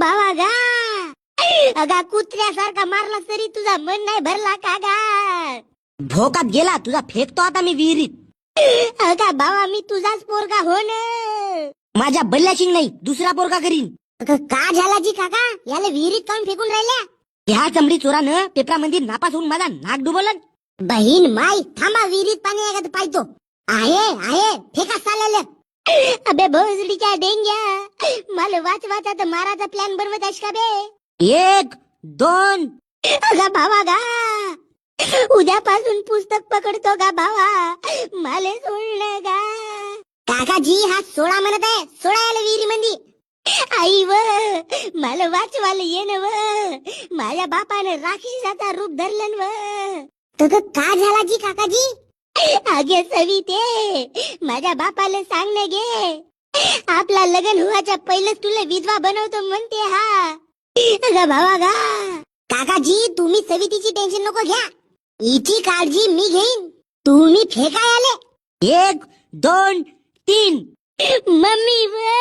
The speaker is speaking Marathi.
बाबा गा अगा कुत्र्यासारखा मारला तरी तुझा मन नाही भरला का गा? भोकात गेला तुझा फेकतो आता मी विहिरीत. अगा बाबा मी तुझाच पोरगा हो ना. माझ्या बल्ल्याशिंग नाही दुसरा पोरगा करीन. का झाला जी काका याला विहिरीत काऊन फेकून राहिल्या? ह्या चमडी चोरानं पेपरामध्ये नापास होऊन माझा नाक डुबवलं. बहीण माई थांबा विहिरीत पाणी आहे का पाहतो. आहे फेका चाललेलं. अबे भोसडीच्या डेंग्या मला वाचवाचा तर माराचा प्लॅन बनवत आहेस का बे? 1 2 अगा भावा गा उद्यापासून पुस्तक पकडतो का भावा मला सोडलं गा. काकाजी हा सोळा म्हणत आहे सोळा याला विहिरी मंदी. आई व मला वाचवायला येन व माझ्या बापाने राक्षसाचा रूप धरलं व. तर का झाला जी काकाजी? आगे सविते माझ्या बापाला सांग न गे आपला लग्न व्हायच्या पहिलेच तुला विधवा बनवतो म्हणते हा. अगं भावा गा काकाजी तुम्ही सवितीची टेन्शन नको घ्या. हिची काळजी मी घेईन. तुम्ही फेकाय आले. 1 2 3 मम्मी वे